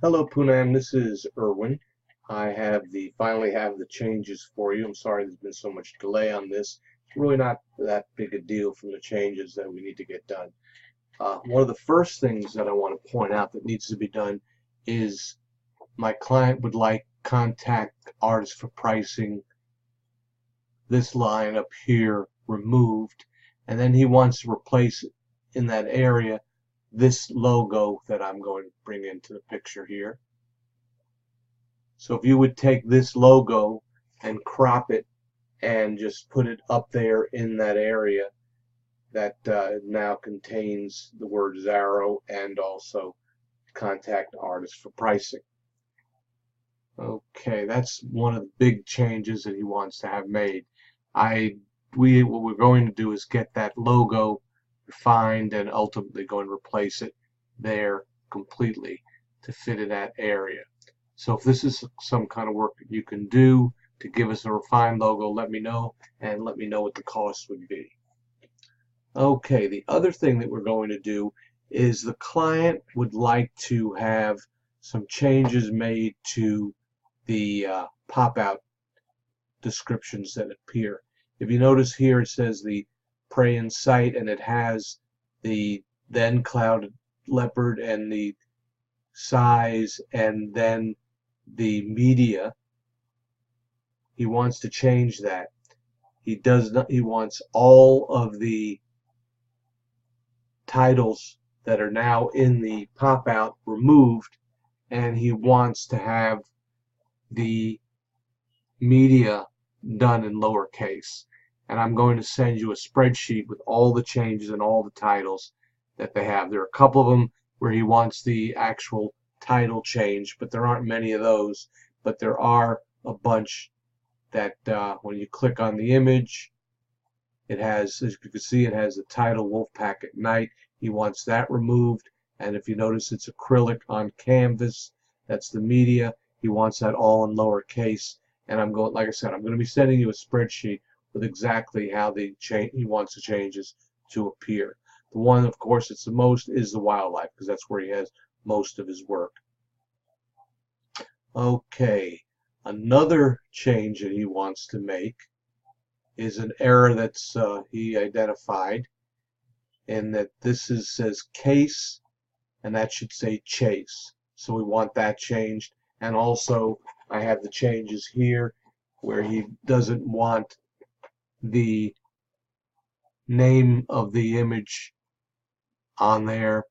Hello, Poonam. This is Irwin. I finally have the changes for you. I'm sorry there's been so much delay on this. It's really not that big a deal from the changes that we need to get done. One of the first things that I want to point out that needs to be done is my client would like contact artists for pricing, this line up here removed, and then he wants to replace in that area this logo that I'm going to bring into the picture here. So if you would take this logo and crop it and just put it up there in that area that now contains the word Zaro and also contact artists for pricing. Okay, that's one of the big changes that he wants to have made. What we're going to do is get that logo refined and ultimately going to replace it there completely to fit in that area. So if this is some kind of work that you can do to give us a refined logo, let me know, and let me know what the cost would be. Okay, the other thing that we're going to do is the client would like to have some changes made to the pop-out descriptions that appear. If you notice here, it says the prey in sight, and it has the then clouded leopard and the size and then the media. He wants to change that. He wants all of the titles that are now in the pop out removed, and he wants to have the media done in lowercase. And I'm going to send you a spreadsheet with all the changes and all the titles that they have. There are a couple of them where he wants the actual title change, but there aren't many of those. But there are a bunch that when you click on the image, it has, as you can see, it has the title Wolfpack at Night. He wants that removed. And if you notice, it's acrylic on canvas. That's the media. He wants that all in lowercase. And I'm going, like I said, I'm going to be sending you a spreadsheet with exactly how he wants the changes to appear. The one, of course, it's the most is the wildlife, because that's where he has most of his work. Okay, another change that he wants to make is an error that's he identified, and that says case, and that should say chase. So we want that changed. And also I have the changes here where he doesn't want the name of the image on there,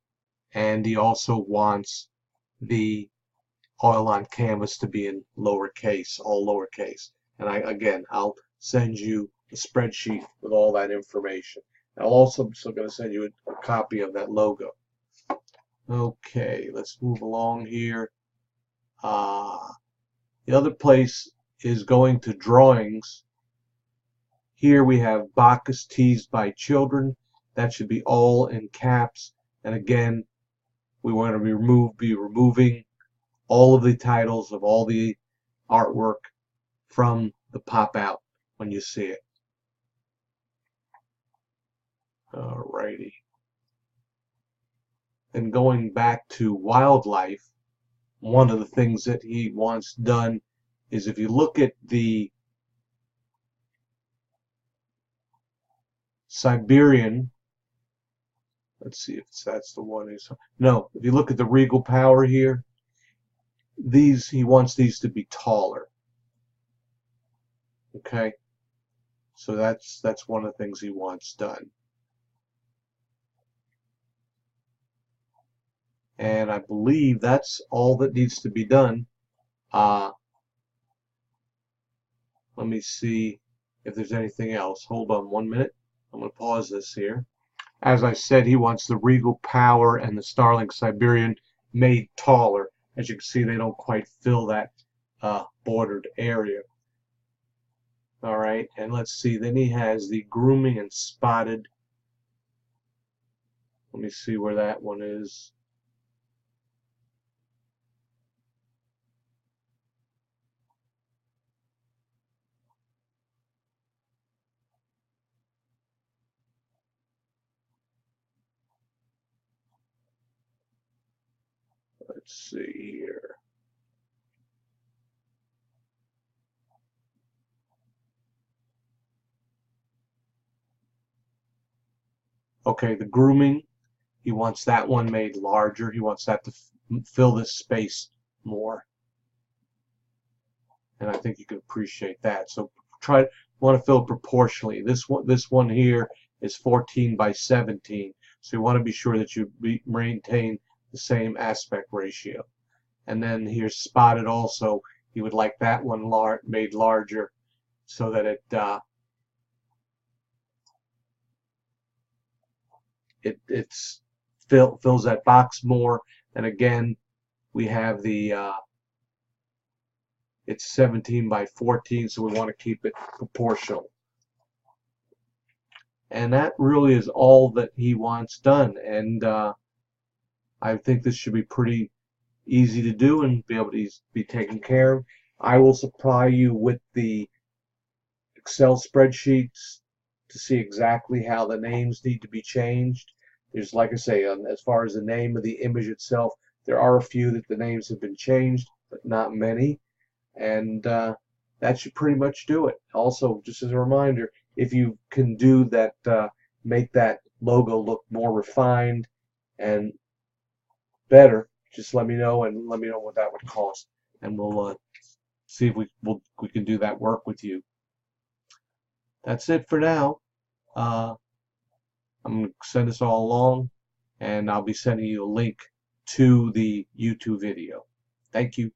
and he also wants the oil on canvas to be in lowercase, all lowercase. And I'll send you a spreadsheet with all that information. I'll also going to send you a copy of that logo. Okay, let's move along here. The other place is going to drawings. Here we have Bacchus teased by children. That should be all in caps. And again, we want to be removing all of the titles of all the artwork from the pop out when you see it. Alrighty. And going back to wildlife, one of the things that he wants done is, if you look at the Siberian, let's see if that's the one. No, if you look at the Regal Power here, he wants these to be taller. Okay, so that's one of the things he wants done. And I believe that's all that needs to be done. Let me see if there's anything else. Hold on 1 minute. I'm going to pause this here. As I said, he wants the Regal Power and the Starling Siberian made taller. As you can see, they don't quite fill that bordered area. All right, and let's see. Then he has the Grooming and Spotted. Let me see where that one is. Let's see here. Okay, the grooming, he wants that one made larger. He wants that to fill this space more. And I think you can appreciate that. So want to fill it proportionally. This one here is 14 by 17. So you want to be sure that you maintain the same aspect ratio. And then here's spotted also. You would like that one made larger so that it fills that box more. And again, we have the it's 17 by 14, so we want to keep it proportional. And that really is all that he wants done. And I think this should be pretty easy to do and be able to be taken care of. I will supply you with the Excel spreadsheets to see exactly how the names need to be changed. There's, like I say, as far as the name of the image itself, there are a few that the names have been changed, but not many. And that should pretty much do it. Also, just as a reminder, if you can do that, make that logo look more refined and better, just let me know and let me know what that would cost, and we'll see if we can do that work with you. That's it for now. I'm going to send this all along, and I'll be sending you a link to the YouTube video. Thank you.